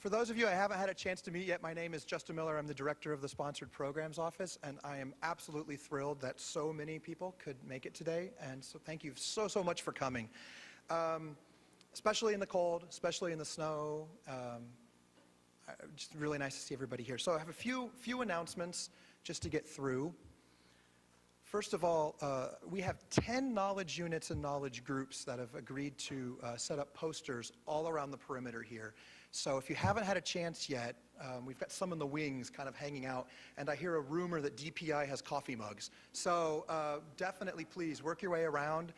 For those of you I haven't had a chance to meet yet, my name is Justin Miller. I'm the director of the Sponsored Programs Office, and I am absolutely thrilled that so many people could make it today, and so thank you so much for coming. Especially in the cold, especially in the snow. Just really nice to see everybody here. So I have a few announcements just to get through. First of all, we have 10 knowledge units and knowledge groups that have agreed to set up posters all around the perimeter here. So if you haven't had a chance yet, we've got some in the wings kind of hanging out, and I hear a rumor that DPI has coffee mugs. So definitely please work your way around.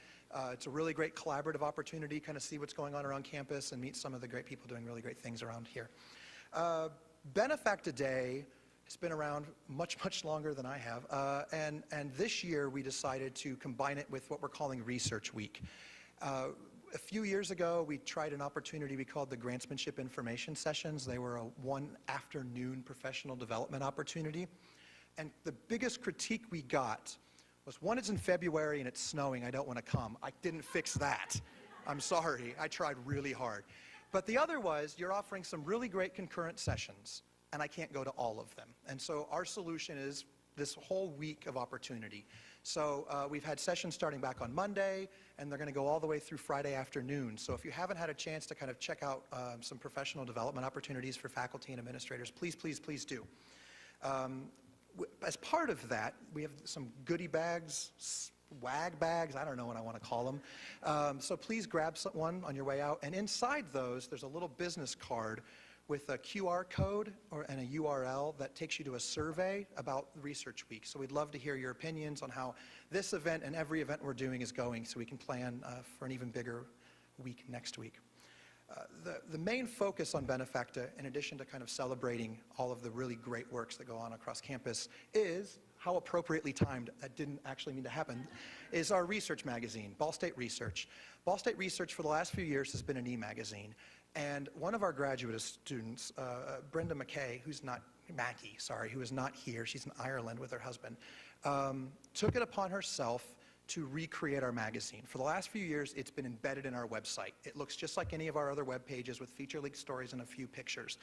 It's a really great collaborative opportunity, kind of see what's going on around campus and meet some of the great people doing really great things around here. BeneFacta Day has been around much longer than I have, and this year we decided to combine it with what we're calling Research Week. A few years ago, we tried an opportunity we called the Grantsmanship Information Sessions. They were a one afternoon professional development opportunity. And the biggest critique we got was, one, it's in February and it's snowing, I don't want to come. I didn't fix that. I'm sorry, I tried really hard. But the other was, you're offering some really great concurrent sessions, and I can't go to all of them. And so our solution is this whole week of opportunity. So we've had sessions starting back on Monday, and they're going to go all the way through Friday afternoon. So if you haven't had a chance to kind of check out some professional development opportunities for faculty and administrators, please do. As part of that, we have some goodie bags, swag bags, I don't know what I want to call them. So please grab one on your way out. And inside those, there's a little business card with a QR code and a URL that takes you to a survey about Research Week. So we'd love to hear your opinions on how this event and every event we're doing is going, so we can plan for an even bigger week next week. The main focus on BeneFacta, in addition to kind of celebrating all of the really great works that go on across campus, is, how appropriately timed, that didn't actually mean to happen, is our research magazine, Ball State Research. Ball State Research for the last few years has been an e-magazine. And one of our graduate students, Brenda McKay, who is not here, she's in Ireland with her husband, took it upon herself to recreate our magazine. For the last few years, it's been embedded in our website. It looks just like any of our other web pages with feature-length stories and a few pictures.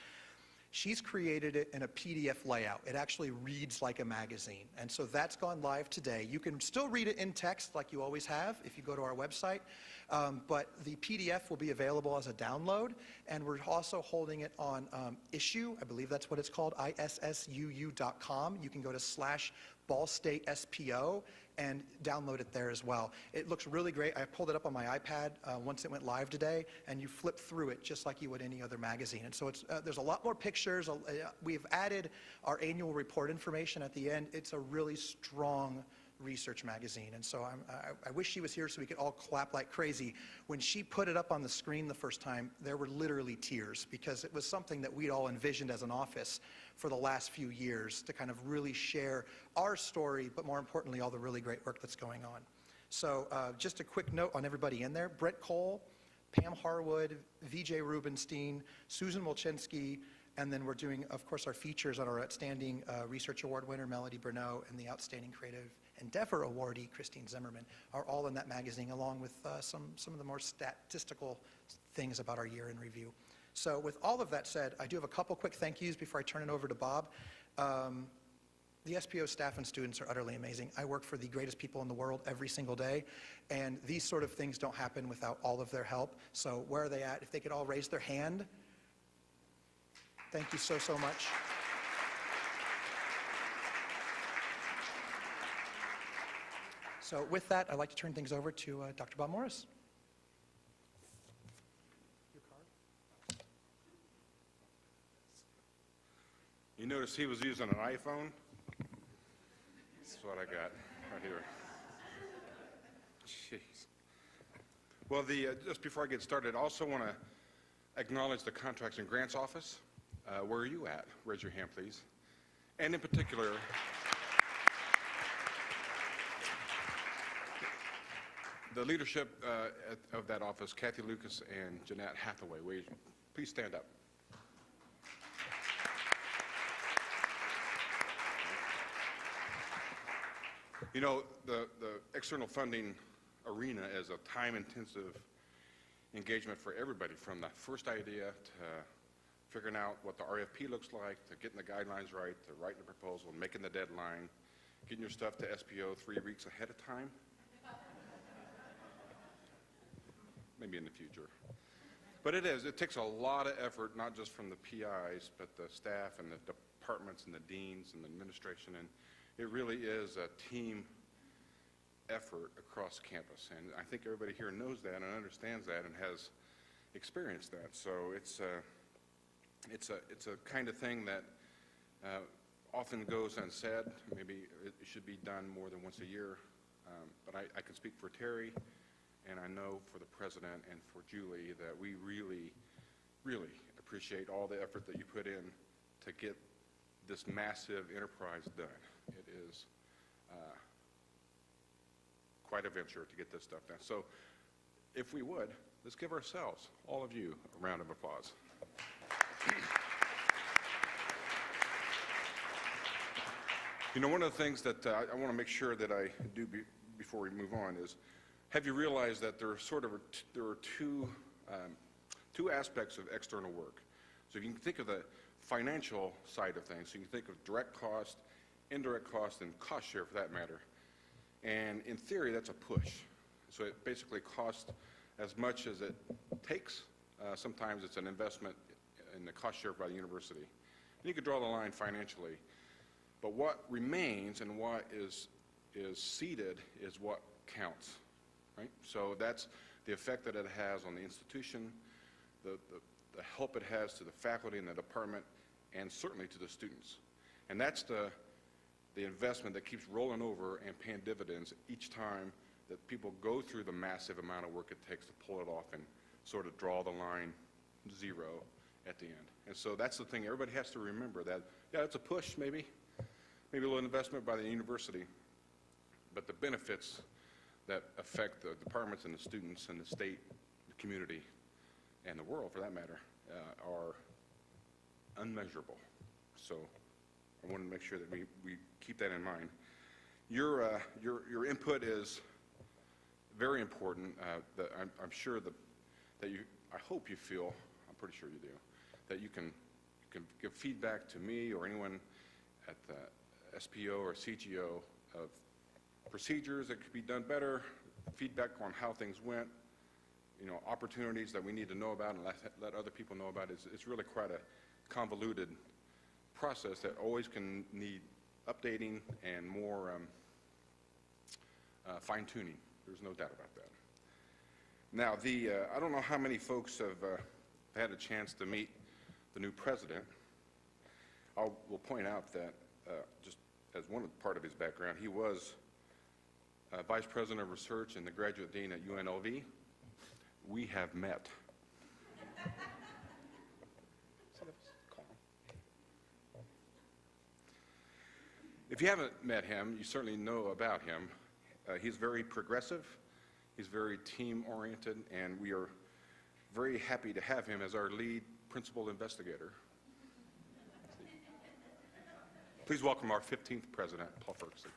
She's created it in a PDF layout. It actually reads like a magazine. And so that's gone live today. You can still read it in text like you always have if you go to our website, but the PDF will be available as a download, and we're also holding it on Issue, I believe that's what it's called, issuu.com. You can go to /BallStateSPO and download it there as well. It looks really great. I pulled it up on my iPad once it went live today, and you flip through it just like you would any other magazine. And so it's, there's a lot more pictures. We've added our annual report information at the end. It's a really strong research magazine, and so I wish she was here so we could all clap like crazy. When she put it up on the screen the first time, there were literally tears, because it was something that we'd all envisioned as an office for the last few years, to kind of really share our story, but more importantly, all the really great work that's going on. So just a quick note on everybody in there: Brett Cole, Pam Harwood, VJ Rubenstein, Susan Wolchinski, and then we're doing, of course, our features on our outstanding research award winner, Melody Bruneau, and the outstanding creative endeavor awardee, Christine Zimmerman, are all in that magazine, along with some of the more statistical things about our year in review. So with all of that said, I do have a couple quick thank yous before I turn it over to Bob. The SPO staff and students are utterly amazing. I work for the greatest people in the world every single day, and these sort of things don't happen without all of their help. So where are they at? If they could all raise their hand. Thank you so much. So with that, I'd like to turn things over to Dr. Bob Morris. Your card. You notice he was using an iPhone? That's what I got right here. Jeez. Well, just before I get started, I also want to acknowledge the Contracts and Grants Office. Where are you at? Raise your hand, please. And in particular, the leadership of that office, Kathy Lucas and Jeanette Hathaway. Please stand up. You know, the external funding arena is a time-intensive engagement for everybody, from the first idea to figuring out what the RFP looks like, to getting the guidelines right, to writing the proposal, making the deadline, getting your stuff to SPO 3 weeks ahead of time. Maybe in the future. But it takes a lot of effort, not just from the PIs, but the staff and the departments and the deans and the administration, and it really is a team effort across campus. And I think everybody here knows that and understands that and has experienced that. So it's a kind of thing that often goes unsaid. Maybe it should be done more than once a year. But I can speak for Terry, and I know for the president and for Julie that we really, really appreciate all the effort that you put in to get this massive enterprise done. It is quite a venture to get this stuff done. So if we would, let's give ourselves, all of you, a round of applause. You know, one of the things that I want to make sure that I do before we move on is, have you realized that there are two aspects of external work? So if you can think of the financial side of things, so you can think of direct cost, indirect cost, and cost share for that matter. And in theory, that's a push. So it basically costs as much as it takes. Sometimes it's an investment in the cost share by the university. And you could draw the line financially. But what remains and what is seeded is what counts, right? So that's the effect that it has on the institution, the help it has to the faculty and the department, and certainly to the students. And that's the investment that keeps rolling over and paying dividends each time that people go through the massive amount of work it takes to pull it off and sort of draw the line zero at the end. And so that's the thing everybody has to remember, that, yeah, it's a push maybe a little investment by the university, but the benefits that affect the departments and the students and the state, the community, and the world for that matter, are unmeasurable. So I want to make sure that we keep that in mind. Your input is very important. I'm sure that you, I hope you feel, I'm pretty sure you do, that you can give feedback to me or anyone at the SPO or CGO of procedures that could be done better, feedback on how things went, you know, opportunities that we need to know about and let other people know about. It's really quite a convoluted process that always can need updating and more fine-tuning. There's no doubt about that. Now, I don't know how many folks have had a chance to meet the new president. Will point out that just as one part of his background, he was Vice President of Research and the Graduate Dean at UNLV. We have met. If you haven't met him, you certainly know about him. He's very progressive, he's very team-oriented, and we are very happy to have him as our lead principal investigator. Please welcome our 15th president, Paul Ferguson.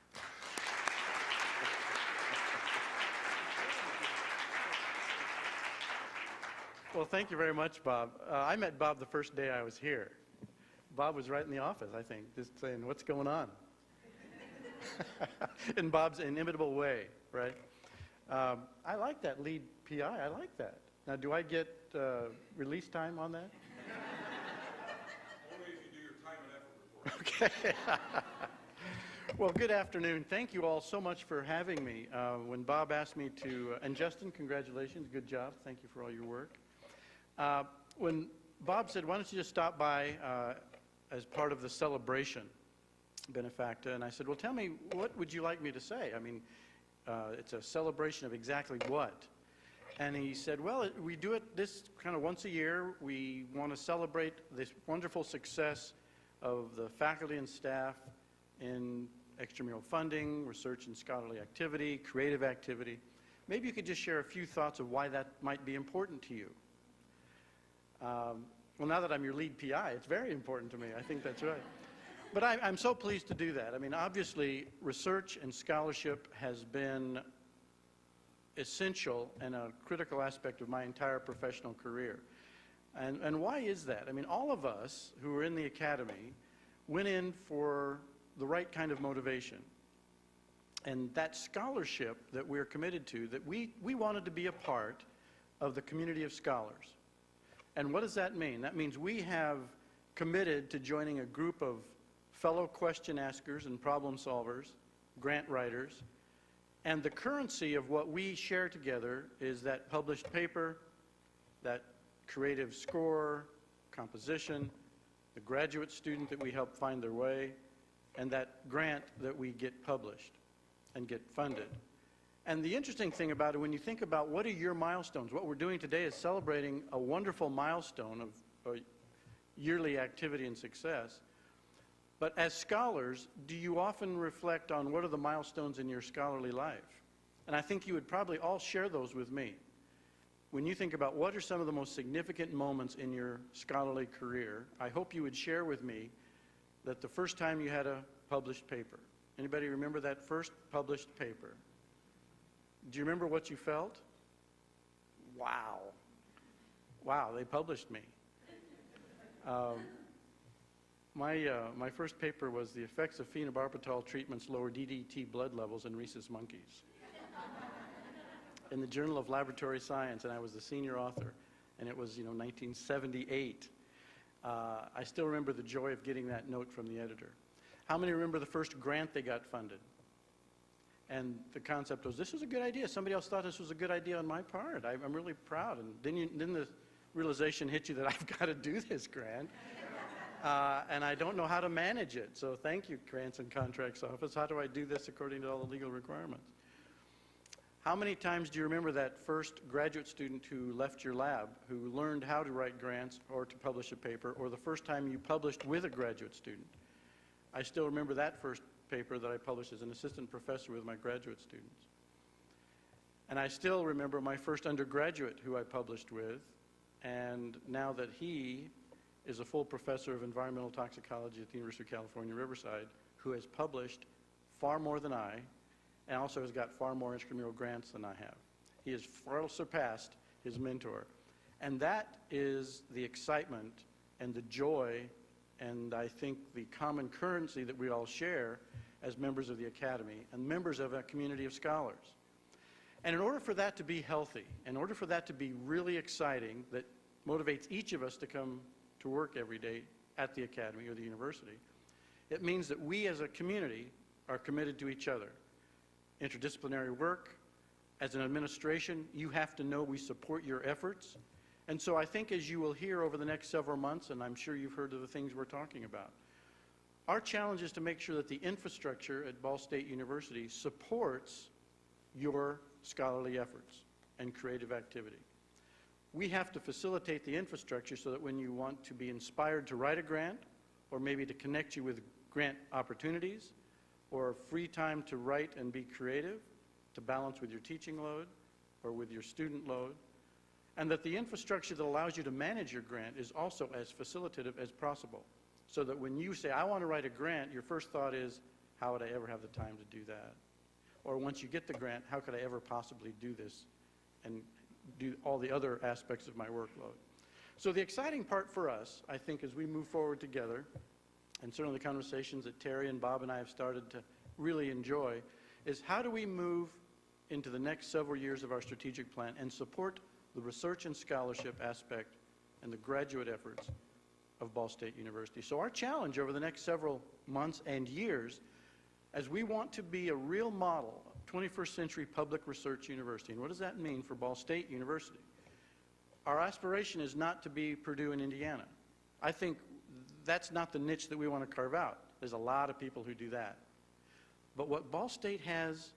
Well, thank you very much, Bob. I met Bob the first day I was here. Bob was right in the office, I think, just saying, what's going on? In Bob's inimitable way, right? I like that lead PI. I like that. Now, do I get release time on that? Only if you do your time and effort report. Okay. Well, good afternoon. Thank you all so much for having me. When Bob asked me to, and Justin, congratulations. Good job. Thank you for all your work. When Bob said, why don't you just stop by as part of the celebration, BeneFacta, and I said, well, tell me, what would you like me to say? I mean, it's a celebration of exactly what? And he said, well, we do it this kind of once a year. We want to celebrate this wonderful success of the faculty and staff in extramural funding, research and scholarly activity, creative activity. Maybe you could just share a few thoughts of why that might be important to you. Well, now that I'm your lead PI, it's very important to me. I think that's right. But I'm so pleased to do that. I mean, obviously, research and scholarship has been essential and a critical aspect of my entire professional career. And why is that? I mean, all of us who are in the academy went in for the right kind of motivation. And that scholarship that we're committed to, that we wanted to be a part of the community of scholars. And what does that mean? That means we have committed to joining a group of fellow question askers and problem solvers, grant writers, and the currency of what we share together is that published paper, that creative score, composition, the graduate student that we help find their way, and that grant that we get published and get funded. And the interesting thing about it, when you think about what are your milestones, what we're doing today is celebrating a wonderful milestone of yearly activity and success. But as scholars, do you often reflect on what are the milestones in your scholarly life? And I think you would probably all share those with me. When you think about what are some of the most significant moments in your scholarly career, I hope you would share with me that the first time you had a published paper. Anybody remember that first published paper? Do you remember what you felt? Wow. Wow, they published me. My first paper was the effects of phenobarbital treatments lower DDT blood levels in rhesus monkeys in the Journal of Laboratory Science, and I was the senior author, and it was 1978. I still remember the joy of getting that note from the editor. How many remember the first grant they got funded? And the concept was, this was a good idea. Somebody else thought this was a good idea on my part. I'm really proud. And then the realization hit you that I've got to do this grant. And I don't know how to manage it. So thank you, Grants and Contracts Office. How do I do this according to all the legal requirements? How many times do you remember that first graduate student who left your lab, who learned how to write grants or to publish a paper, or the first time you published with a graduate student? I still remember that first paper that I published as an assistant professor with my graduate students. And I still remember my first undergraduate who I published with, and now that he is a full professor of environmental toxicology at the University of California, Riverside, who has published far more than I, and also has got far more intramural grants than I have. He has far surpassed his mentor. And that is the excitement and the joy and I think the common currency that we all share as members of the Academy and members of a community of scholars. And in order for that to be healthy, in order for that to be really exciting, that motivates each of us to come to work every day at the Academy or the university, it means that we as a community are committed to each other. Interdisciplinary work, as an administration, you have to know we support your efforts. And so I think as you will hear over the next several months, and I'm sure you've heard of the things we're talking about, our challenge is to make sure that the infrastructure at Ball State University supports your scholarly efforts and creative activity. We have to facilitate the infrastructure so that when you want to be inspired to write a grant, or maybe to connect you with grant opportunities, or free time to write and be creative, to balance with your teaching load or with your student load, and that the infrastructure that allows you to manage your grant is also as facilitative as possible, so that when you say, I want to write a grant, your first thought is, how would I ever have the time to do that? Or once you get the grant, how could I ever possibly do this and do all the other aspects of my workload? So the exciting part for us, I think, as we move forward together, and certainly the conversations that Terry and Bob and I have started to really enjoy, is how do we move into the next several years of our strategic plan and support the research and scholarship aspect and the graduate efforts of Ball State University. So our challenge over the next several months and years, as we want to be a real model, 21st century public research university. And what does that mean for Ball State University? Our aspiration is not to be Purdue in Indiana. I think that's not the niche that we want to carve out. There's a lot of people who do that. But what Ball State has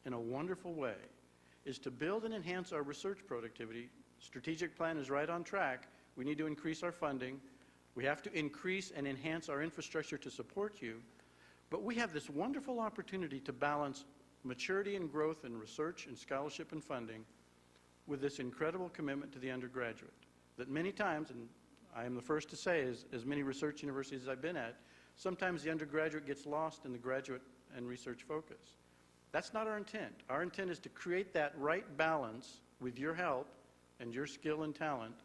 in a wonderful way is to build and enhance our research productivity. Strategic plan is right on track. We need to increase our funding. We have to increase and enhance our infrastructure to support you. But we have this wonderful opportunity to balance maturity and growth in research and scholarship and funding with this incredible commitment to the undergraduate that many times, and I am the first to say, as many research universities as I've been at, sometimes the undergraduate gets lost in the graduate and research focus. That's not our intent. Our intent is to create that right balance with your help and your skill and talent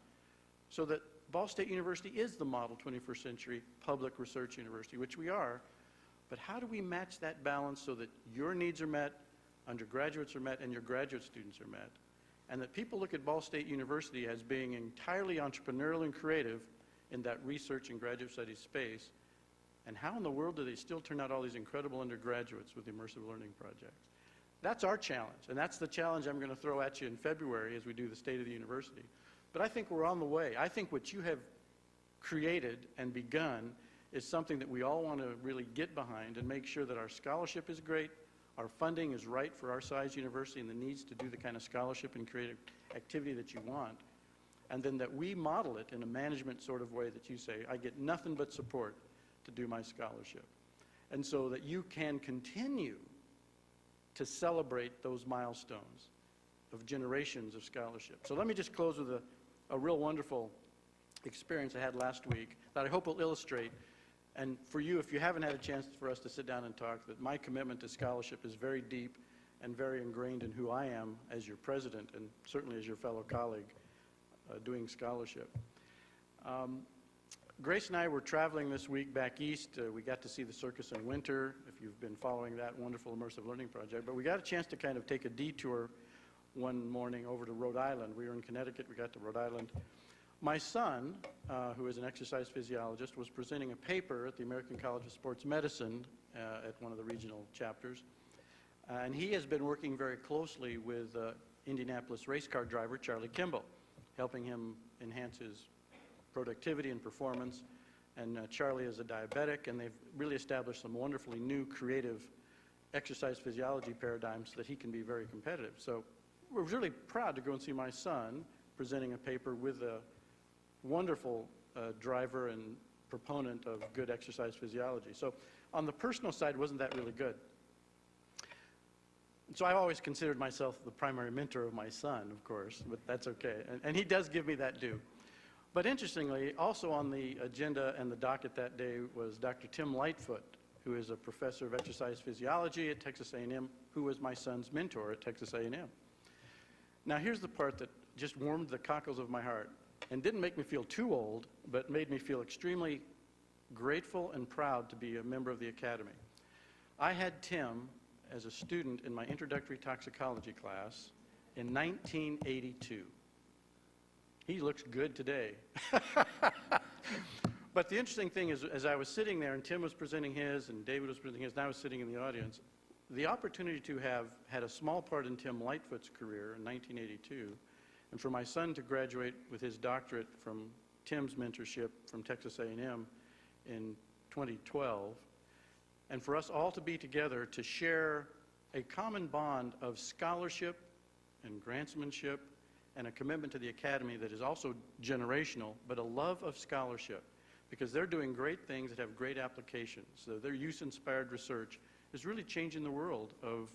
so that Ball State University is the model 21st century public research university, which we are, but how do we match that balance so that your needs are met, undergraduates are met, and your graduate students are met? And that people look at Ball State University as being entirely entrepreneurial and creative in that research and graduate studies space. And how in the world do they still turn out all these incredible undergraduates with immersive learning projects? That's our challenge, and that's the challenge I'm going to throw at you in February as we do the State of the University. But I think we're on the way. I think what you have created and begun is something that we all want to really get behind and make sure that our scholarship is great, our funding is right for our size university and the needs to do the kind of scholarship and creative activity that you want, and then that we model it in a management sort of way that you say, I get nothing but support to do my scholarship. And so that you can continue to celebrate those milestones of generations of scholarship. So let me just close with a real wonderful experience I had last week that I hope will illustrate. And for you, if you haven't had a chance for us to sit down and talk, that my commitment to scholarship is very deep and very ingrained in who I am as your president and certainly as your fellow colleague doing scholarship. Grace and I were traveling this week back east. We got to see the circus in winter, if you've been following that wonderful immersive learning project. But we got a chance to kind of take a detour one morning over to Rhode Island. We were in Connecticut. We got to Rhode Island. My son, who is an exercise physiologist, was presenting a paper at the American College of Sports Medicine at one of the regional chapters. And he has been working very closely with Indianapolis race car driver Charlie Kimball, helping him enhance his productivity and performance. And Charlie is a diabetic, and they've really established some wonderfully new, creative exercise physiology paradigms so that he can be very competitive. So we're really proud to go and see my son presenting a paper with a wonderful driver and proponent of good exercise physiology. So on the personal side, wasn't that really good? So I've always considered myself the primary mentor of my son, of course, but that's okay. And he does give me that due. But interestingly, also on the agenda and the docket that day was Dr. Tim Lightfoot, who is a professor of exercise physiology at Texas A&M, who was my son's mentor at Texas A&M. Now here's the part that just warmed the cockles of my heart and didn't make me feel too old, but made me feel extremely grateful and proud to be a member of the Academy. I had Tim as a student in my introductory toxicology class in 1982. He looks good today. But the interesting thing is, as I was sitting there and Tim was presenting his and David was presenting his and I was sitting in the audience, the opportunity to have had a small part in Tim Lightfoot's career in 1982, and for my son to graduate with his doctorate from Tim's mentorship from Texas A&M in 2012, and for us all to be together to share a common bond of scholarship and grantsmanship and a commitment to the Academy that is also generational, but a love of scholarship, because they're doing great things that have great applications. So their use-inspired research is really changing the world of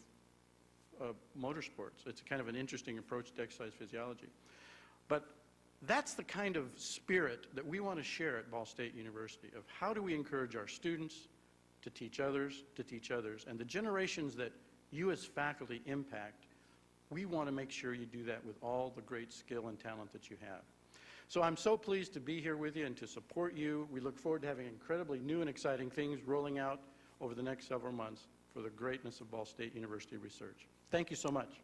motorsports. It's kind of an interesting approach to exercise physiology. But that's the kind of spirit that we want to share at Ball State University, of how do we encourage our students to teach others, and the generations that you as faculty impact, we want to make sure you do that with all the great skill and talent that you have. So I'm so pleased to be here with you and to support you. We look forward to having incredibly new and exciting things rolling out over the next several months for the greatness of Ball State University research. Thank you so much.